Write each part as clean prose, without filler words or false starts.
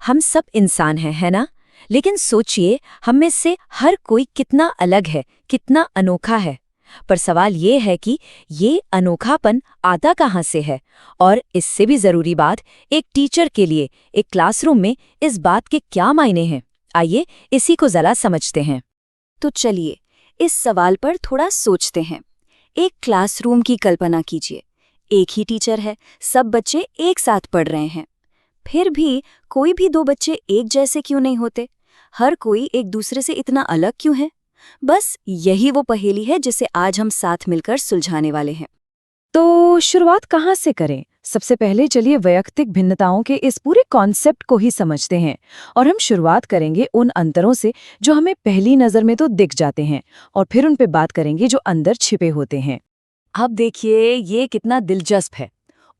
हम सब इंसान हैं, है ना? लेकिन सोचिए, हम में से हर कोई कितना अलग है, कितना अनोखा है। पर सवाल ये है कि ये अनोखापन आता कहाँ से है? और इससे भी ज़रूरी बात, एक टीचर के लिए एक क्लासरूम में इस बात के क्या मायने हैं? आइए इसी को ज़रा समझते हैं। तो चलिए, इस सवाल पर थोड़ा सोचते हैं। एक क्लासरूम की कल्पना कीजिए। एक ही टीचर है, सब बच्चे एक साथ पढ़ रहे हैं। फिर भी कोई भी दो बच्चे एक जैसे क्यों नहीं होते? हर कोई एक दूसरे से इतना अलग क्यों है? बस यही वो पहेली है जिसे आज हम साथ मिलकर सुलझाने वाले हैं। तो शुरुआत कहाँ से करें? सबसे पहले चलिए वैयक्तिक भिन्नताओं के इस पूरे कॉन्सेप्ट को ही समझते हैं। और हम शुरुआत करेंगे उन अंतरों से जो हमें पहली नज़र में तो दिख जाते हैं, और फिर उन पे बात करेंगे जो अंदर छिपे होते हैं। अब देखिए, ये कितना दिलचस्प है।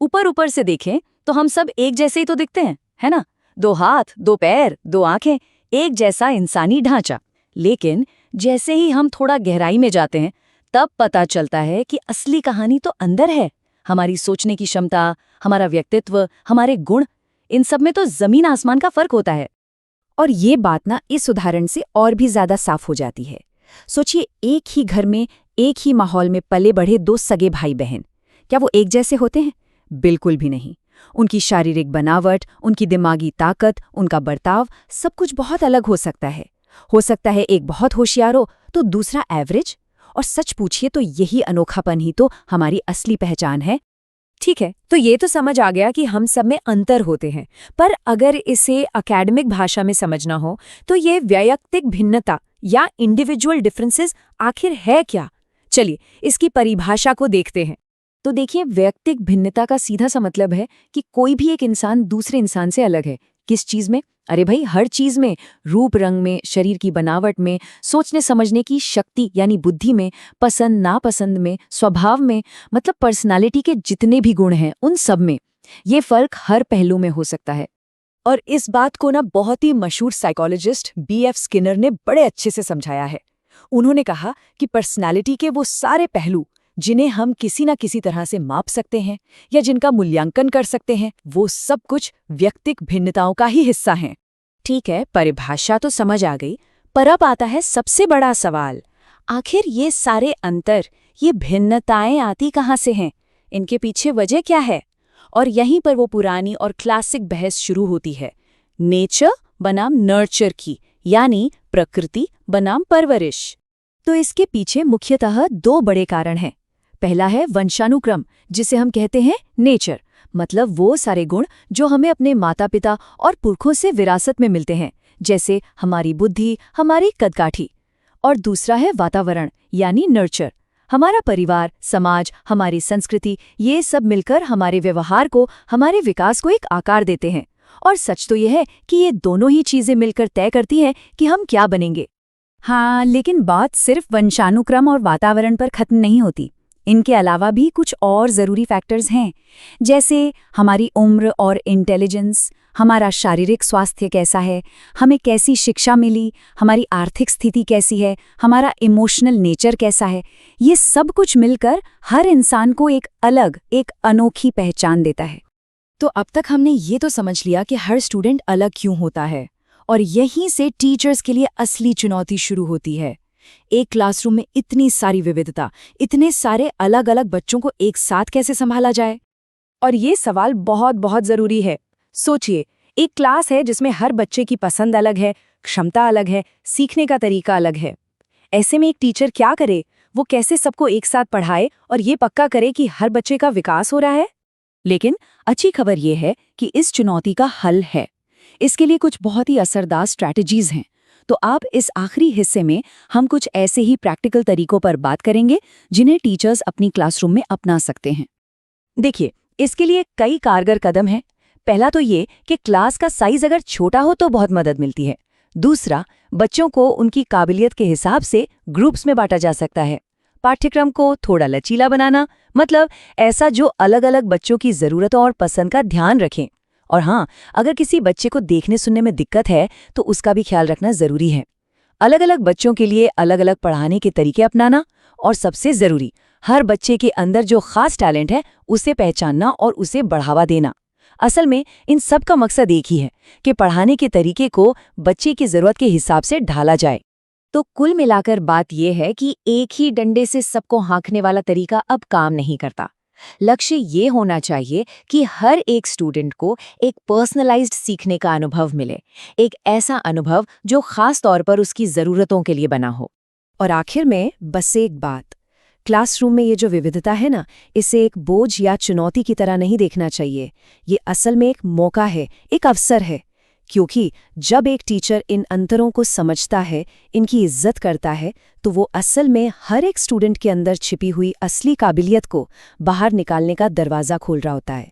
ऊपर ऊपर से देखें तो हम सब एक जैसे ही तो दिखते हैं, है ना? 2 हाथ, 2 पैर, 2 आंखें, एक जैसा इंसानी ढांचा। लेकिन जैसे ही हम थोड़ा गहराई में जाते हैं, तब पता चलता है कि असली कहानी तो अंदर है। हमारी सोचने की क्षमता, हमारा व्यक्तित्व, हमारे गुण, इन सब में तो जमीन आसमान का फर्क होता है। और ये बात ना इस उदाहरण से और भी ज्यादा साफ हो जाती है। सोचिए, एक ही घर में, एक ही माहौल में पले बढ़े दो सगे भाई बहन, क्या वो एक जैसे होते हैं? बिल्कुल भी नहीं। उनकी शारीरिक बनावट, उनकी दिमागी ताकत, उनका बर्ताव, सब कुछ बहुत अलग हो सकता है। हो सकता है एक बहुत होशियार हो तो दूसरा एवरेज। और सच पूछिए तो यही अनोखापन ही तो हमारी असली पहचान है। ठीक है, तो ये तो समझ आ गया कि हम सब में अंतर होते हैं। पर अगर इसे एकेडमिक भाषा में समझना हो, तो ये वैयक्तिक भिन्नता या इंडिविजुअल डिफरेंसेस आखिर है क्या? चलिए इसकी परिभाषा को देखते हैं। तो देखिए, वैयक्तिक भिन्नता का सीधा सा मतलब है कि कोई भी एक इंसान दूसरे इंसान से अलग है। किस चीज में? अरे भाई, हर चीज में। रूप रंग में, शरीर की बनावट में, सोचने समझने की शक्ति यानी बुद्धि में, पसंद नापसंद में, स्वभाव में, मतलब पर्सनालिटी के जितने भी गुण हैं उन सब में। ये फर्क हर पहलू में हो सकता है। और इस बात को ना बहुत ही मशहूर साइकोलॉजिस्ट B.F. स्किनर ने बड़े अच्छे से समझाया है। उन्होंने कहा कि पर्सनालिटी के वो सारे पहलू जिन्हें हम किसी न किसी तरह से माप सकते हैं या जिनका मूल्यांकन कर सकते हैं, वो सब कुछ वैयक्तिक भिन्नताओं का ही हिस्सा हैं। ठीक है, परिभाषा तो समझ आ गई, पर अब आता है सबसे बड़ा सवाल। आखिर ये सारे अंतर, ये भिन्नताएं आती कहाँ से हैं? इनके पीछे वजह क्या है? और यहीं पर वो पुरानी और क्लासिक बहस शुरू होती है, नेचर बनाम नर्चर की, यानी प्रकृति बनाम परवरिश। तो इसके पीछे मुख्यतः 2 बड़े कारण हैं। पहला है वंशानुक्रम, जिसे हम कहते हैं नेचर, मतलब वो सारे गुण जो हमें अपने माता पिता और पुरखों से विरासत में मिलते हैं, जैसे हमारी बुद्धि, हमारी कदकाठी। और दूसरा है वातावरण, यानी नर्चर। हमारा परिवार, समाज, हमारी संस्कृति, ये सब मिलकर हमारे व्यवहार को, हमारे विकास को एक आकार देते हैं। और सच तो यह है कि ये दोनों ही चीजें मिलकर तय करती हैं कि हम क्या बनेंगे। हाँ, लेकिन बात सिर्फ वंशानुक्रम और वातावरण पर खत्म नहीं होती। इनके अलावा भी कुछ और ज़रूरी फैक्टर्स हैं, जैसे हमारी उम्र और इंटेलिजेंस, हमारा शारीरिक स्वास्थ्य कैसा है, हमें कैसी शिक्षा मिली, हमारी आर्थिक स्थिति कैसी है, हमारा इमोशनल नेचर कैसा है। ये सब कुछ मिलकर हर इंसान को एक अलग, एक अनोखी पहचान देता है। तो अब तक हमने ये तो समझ लिया कि हर स्टूडेंट अलग क्यों होता है, और यहीं से टीचर्स के लिए असली चुनौती शुरू होती है। एक क्लासरूम में इतनी सारी विविधता, इतने सारे अलग अलग बच्चों को एक साथ कैसे संभाला जाए? और ये सवाल बहुत बहुत ज़रूरी है। सोचिए, एक क्लास है जिसमें हर बच्चे की पसंद अलग है, क्षमता अलग है, सीखने का तरीका अलग है। ऐसे में एक टीचर क्या करे? वो कैसे सबको एक साथ पढ़ाए और ये पक्का करे कि हर बच्चे का विकास हो रहा है? लेकिन अच्छी खबर ये है कि इस चुनौती का हल है। इसके लिए कुछ बहुत ही असरदार स्ट्रैटेजीज हैं। तो आप इस आखिरी हिस्से में हम कुछ ऐसे ही प्रैक्टिकल तरीकों पर बात करेंगे जिन्हें टीचर्स अपनी क्लासरूम में अपना सकते हैं। देखिए, इसके लिए कई कारगर कदम हैं। पहला तो ये कि क्लास का साइज अगर छोटा हो तो बहुत मदद मिलती है। दूसरा, बच्चों को उनकी काबिलियत के हिसाब से ग्रुप्स में बांटा जा सकता है। पाठ्यक्रम को थोड़ा लचीला बनाना, मतलब ऐसा जो अलग अलग बच्चों की ज़रूरतों और पसंद का ध्यान रखें। और हाँ, अगर किसी बच्चे को देखने सुनने में दिक्कत है तो उसका भी ख्याल रखना ज़रूरी है। अलग अलग बच्चों के लिए अलग अलग पढ़ाने के तरीके अपनाना, और सबसे ज़रूरी, हर बच्चे के अंदर जो खास टैलेंट है उसे पहचानना और उसे बढ़ावा देना। असल में इन सब का मकसद एक ही है कि पढ़ाने के तरीके को बच्चे की ज़रूरत के हिसाब से ढाला जाए। तो कुल मिलाकर बात यह है कि एक ही डंडे से सबको हाँकने वाला तरीका अब काम नहीं करता। लक्ष्य ये होना चाहिए कि हर एक स्टूडेंट को एक पर्सनलाइज्ड सीखने का अनुभव मिले, एक ऐसा अनुभव जो खास तौर पर उसकी ज़रूरतों के लिए बना हो। और आखिर में बस एक बात, क्लासरूम में ये जो विविधता है ना, इसे एक बोझ या चुनौती की तरह नहीं देखना चाहिए। ये असल में एक मौका है, एक अवसर है, क्योंकि जब एक टीचर इन अंतरों को समझता है, इनकी इज्जत करता है, तो वो असल में हर एक स्टूडेंट के अंदर छिपी हुई असली काबिलियत को बाहर निकालने का दरवाज़ा खोल रहा होता है।